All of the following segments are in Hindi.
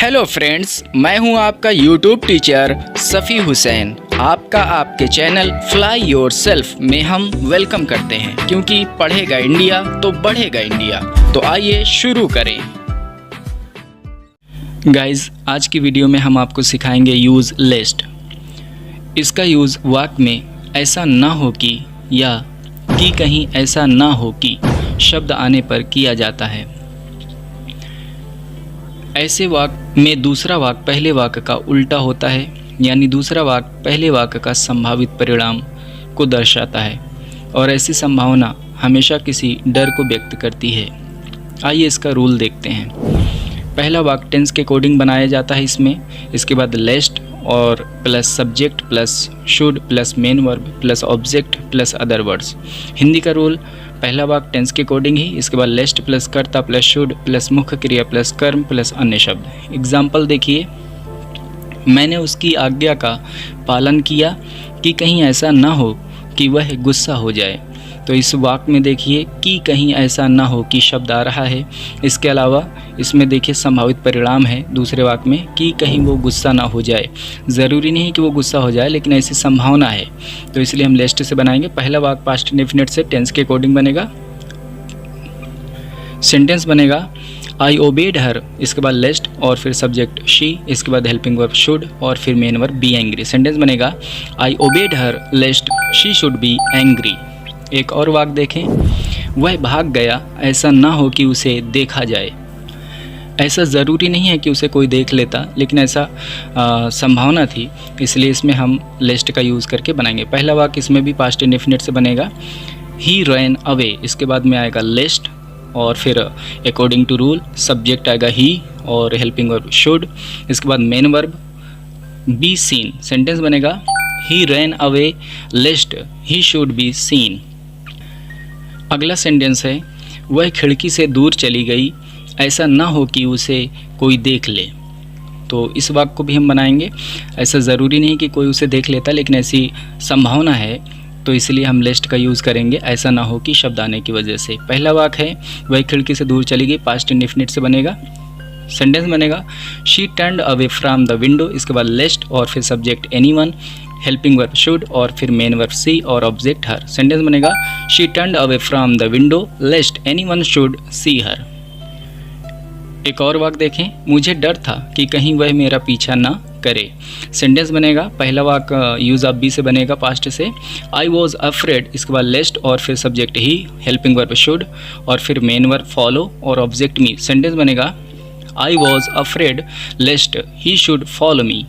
हेलो फ्रेंड्स, मैं हूं आपका यूट्यूब टीचर सफ़ी हुसैन। आपका आपके चैनल फ्लाई योरसेल्फ में हम वेलकम करते हैं, क्योंकि पढ़ेगा इंडिया तो बढ़ेगा इंडिया। तो आइए शुरू करें। गाइस, आज की वीडियो में हम आपको सिखाएंगे यूज़ लेस्ट। इसका यूज़ वाक्य में ऐसा ना हो कि या कि कहीं ऐसा ना हो कि शब्द आने पर किया जाता है। ऐसे वाक्य में दूसरा वाक्य पहले वाक्य का उल्टा होता है, यानी दूसरा वाक्य पहले वाक्य का संभावित परिणाम को दर्शाता है, और ऐसी संभावना हमेशा किसी डर को व्यक्त करती है। आइए इसका रूल देखते हैं। पहला वाक्य टेंस के अकॉर्डिंग बनाया जाता है इसके बाद लेस्ट और plus subject plus should plus main verb plus object plus other words. Hindi का रूल, पहला वाक्य टेंस के अकॉर्डिंग ही, इसके बाद लेस्ट प्लस कर्ता प्लस शुड प्लस मुख्य क्रिया प्लस कर्म प्लस अन्य शब्द। एग्जाम्पल देखिए, मैंने उसकी आज्ञा का पालन किया कि कहीं ऐसा ना हो कि वह गुस्सा हो जाए। तो इस वाक्य में देखिए कि कहीं ऐसा ना हो कि शब्द आ रहा है। इसके अलावा इसमें देखिए संभावित परिणाम है दूसरे वाक्य में कि कहीं वो गुस्सा ना हो जाए। ज़रूरी नहीं है कि वो गुस्सा हो जाए, लेकिन ऐसी संभावना है, तो इसलिए हम लेस्ट से बनाएंगे। पहला वाक्य पास्ट इंडेफिनिट से टेंस के अकॉर्डिंग बनेगा। सेंटेंस बनेगा आई ओबेड हर, इसके बाद लेस्ट और फिर सब्जेक्ट शी, इसके बाद हेल्पिंग वर्ब शुड और फिर main verb be angry. Sentence बनेगा I obeyed her lest she should be angry. एक और वाक्य देखें, वह भाग गया ऐसा ना हो कि उसे देखा जाए। ऐसा ज़रूरी नहीं है कि उसे कोई देख लेता, लेकिन ऐसा संभावना थी, इसलिए इसमें हम लेस्ट का यूज़ करके बनाएंगे। पहला वाक्य इसमें भी पास्ट इंडेफिनिट से बनेगा। ही रैन अवे, इसके बाद में आएगा लेस्ट और फिर अकॉर्डिंग टू रूल सब्जेक्ट आएगा ही और हेल्पिंग वर्ब शुड, इसके बाद main verb be seen. Sentence बनेगा he ran away lest he should be seen. अगला सेंटेंस है वह खिड़की से दूर चली गई ऐसा ना हो कि उसे कोई देख ले। तो इस वाक्य को भी हम बनाएंगे। ऐसा ज़रूरी नहीं कि कोई उसे देख लेता, लेकिन ऐसी संभावना है, तो इसलिए हम लेस्ट का यूज़ करेंगे ऐसा ना हो कि शब्द आने की वजह से। पहला वाक्य है वह खिड़की से दूर चली गई, पास्ट इंडेफिनिट से बनेगा। सेंटेंस बनेगा she turned away from the window, इसके बाद लेस्ट और फिर subject anyone, helping verb should और फिर मेन वर्ब सी और ऑब्जेक्ट हर। सेंटेंस बनेगा she turned away from the window lest anyone should see her. एक और वाक्य देखें, मुझे डर था कि कहीं वह मेरा पीछा ना करे। सेंटेंस बनेगा पहला वाक्य यूज ऑफ बी से बनेगा पास्ट से, आई वॉज अफ्रेड, इसके बाद लेस्ट और फिर subject he, helping verb should और फिर मेन वर्ब फॉलो और ऑब्जेक्ट मी। सेंटेंस बनेगा I was afraid lest he should follow me.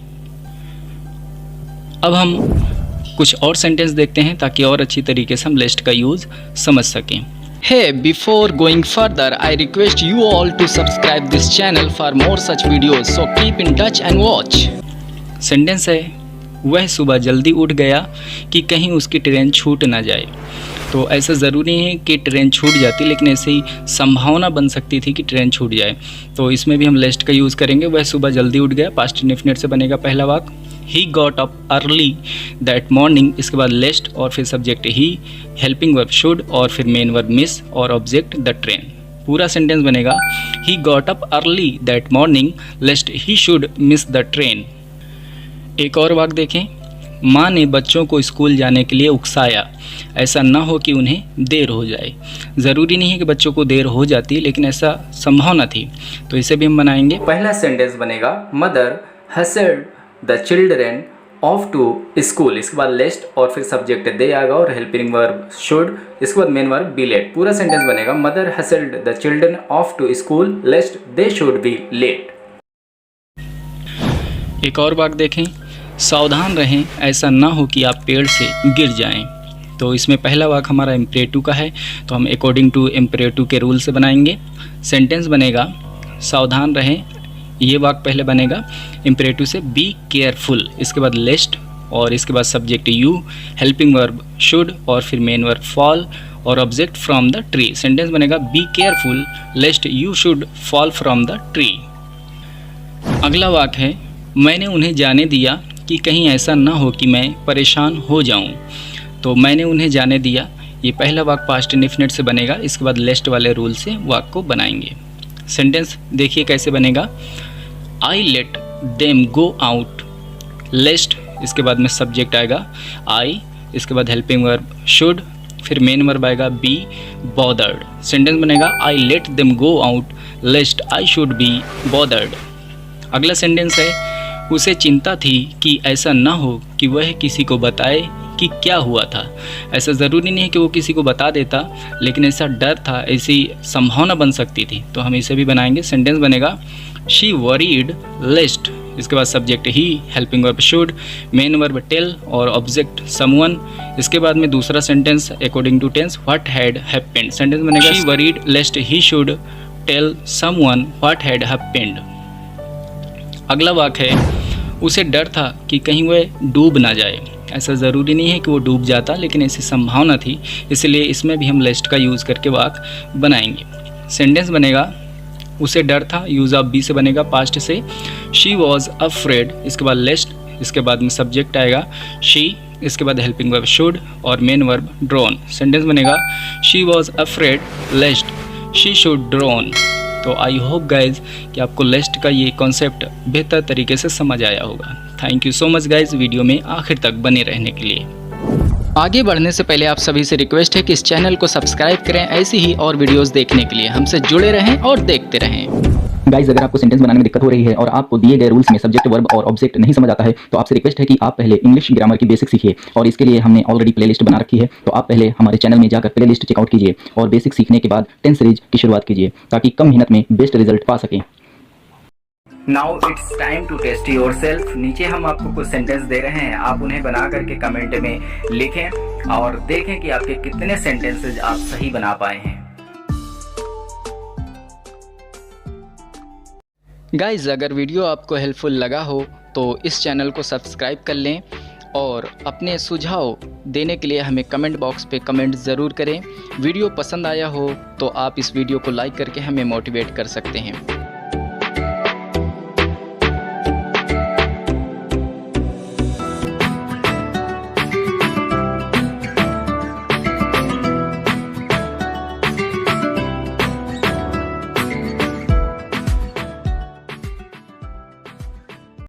अब हम कुछ और सेंटेंस देखते हैं ताकि और अच्छी तरीके से हम लिस्ट का यूज़ समझ सकें। Hey, before going further, I request you all to subscribe this channel for more such videos. So keep in touch and watch. Sentence है वह सुबह जल्दी उठ गया कि कहीं उसकी ट्रेन छूट ना जाए। तो ऐसा ज़रूरी है कि ट्रेन छूट जाती, लेकिन ऐसी संभावना बन सकती थी कि ट्रेन छूट जाए, तो इसमें भी हम लेस्ट का यूज़ करेंगे। वह सुबह जल्दी उठ गया, पास्ट इंडेफिनिट से बनेगा पहला वाक्य। He got up early that morning, इसके बाद लेस्ट और फिर subject he, helping verb should और फिर मेन वर्ब मिस और ऑब्जेक्ट द ट्रेन। पूरा सेंटेंस बनेगा he got up early that morning lest he should miss the train. एक और वाक्य देखें, माँ ने बच्चों को स्कूल जाने के लिए उकसाया ऐसा ना हो कि उन्हें देर हो जाए। ज़रूरी नहीं है कि बच्चों को देर हो जाती, लेकिन ऐसा संभावना थी, तो इसे भी हम बनाएंगे। पहला सेंटेंस बनेगा mother hustled the children off to school, इसके बाद लेस्ट और फिर सब्जेक्ट दे आएगा और हेल्पिंग वर्ब शुड, इसके बाद मेन वर्ब बी लेट। पूरा सेंटेंस बनेगा mother hustled the children off to school lest they should be late. एक और वाक्य देखें, सावधान रहें ऐसा ना हो कि आप पेड़ से गिर जाएं। तो इसमें पहला वाक्य हमारा इम्परेटिव का है, तो हम अकॉर्डिंग टू इम्परेटिव के रूल से बनाएंगे। सेंटेंस बनेगा सावधान रहें, ये वाक्य पहले बनेगा इम्परेटिव से, बी केयरफुल, इसके बाद लेस्ट और इसके बाद subject you, helping verb should और फिर मेन वर्ब फॉल और object from the tree. Sentence बनेगा be careful lest you should fall from the tree. अगला वाक्य है मैंने उन्हें जाने दिया कि कहीं ऐसा ना हो कि मैं परेशान हो जाऊं। तो मैंने उन्हें जाने दिया, ये पहला वाक्य पास्ट इंडेफिनिट से बनेगा, इसके बाद लेस्ट वाले रूल से वाक्य को बनाएंगे। सेंटेंस देखिए कैसे बनेगा, I let them go out lest, इसके बाद में सब्जेक्ट आएगा आई, इसके बाद हेल्पिंग वर्ब शुड, फिर मेन वर्ब आएगा बी बॉदर्ड। सेंटेंस बनेगा I let them go out lest I should be bothered. अगला सेंटेंस है उसे चिंता थी कि ऐसा ना हो कि वह किसी को बताए कि क्या हुआ था। ऐसा ज़रूरी नहीं है कि वो किसी को बता देता, लेकिन ऐसा डर था, ऐसी संभावना बन सकती थी, तो हम इसे भी बनाएंगे। सेंटेंस बनेगा शी वरीड लेस्ट, इसके बाद subject he, helping verb should, main verb tell और ऑब्जेक्ट समवन। इसके बाद में दूसरा sentence according to tense what had happened. Sentence बनेगा she worried lest he should tell someone what had happened. अगला वाक्य है उसे डर था कि कहीं वह डूब ना जाए। ऐसा ज़रूरी नहीं है कि वो डूब जाता, लेकिन ऐसी संभावना थी, इसलिए इसमें भी हम लेस्ट का यूज़ करके वाक्य बनाएंगे। सेंटेंस बनेगा उसे डर था, यूज़ ऑफ बी से बनेगा पास्ट से, शी वॉज अफ्रेड, इसके बाद लेस्ट, इसके बाद में सब्जेक्ट आएगा शी, इसके बाद हेल्पिंग वर्ब शुड और मेन वर्ब ड्रोन। सेंटेंस बनेगा she was afraid lest she should drown. तो आई होप गाइज कि आपको लेस्ट का ये कॉन्सेप्ट बेहतर तरीके से समझ आया होगा। Thank you so much guys video में आखिर तक बने रहने के लिए। आगे बढ़ने से पहले आप सभी से रिक्वेस्ट है कि इस चैनल को सब्सक्राइब करें, ऐसी ही और वीडियोस देखने के लिए हमसे जुड़े रहें और देखते रहें। गाइज अगर आपको सेंटेंस बनाने में दिक्कत हो रही है और आपको दिए गए रूल्स में सब्जेक्ट वर्ब और ऑब्जेक्ट नहीं समझ आता है, तो आपसे रिक्वेस्ट है कि आप पहले इंग्लिश ग्रामर की बेसिक सीखिए, और इसके लिए हमने ऑलरेडी प्लेलिस्ट बना रखी है। तो आप पहले हमारे चैनल में जाकर प्लेलिस्ट चेकआउट कीजिए और बेसिक सीखने के बाद 10 सीरीज की शुरुआत कीजिए, ताकि कम मेहनत में बेस्ट रिजल्ट पा सकें। Now it's time to test your सेल्फ। नीचे हम आपको कुछ सेंटेंस दे रहे हैं, आप उन्हें बना करके कमेंट में लिखें और देखें कि आपके कितने सेंटेंसेज आप सही बना पाए हैं। गाइज अगर वीडियो आपको हेल्पफुल लगा हो तो इस चैनल को सब्सक्राइब कर लें और अपने सुझाव देने के लिए हमें कमेंट बॉक्स पे कमेंट ज़रूर करें। वीडियो पसंद आया हो तो आप इस वीडियो को लाइक करके हमें मोटिवेट कर सकते हैं।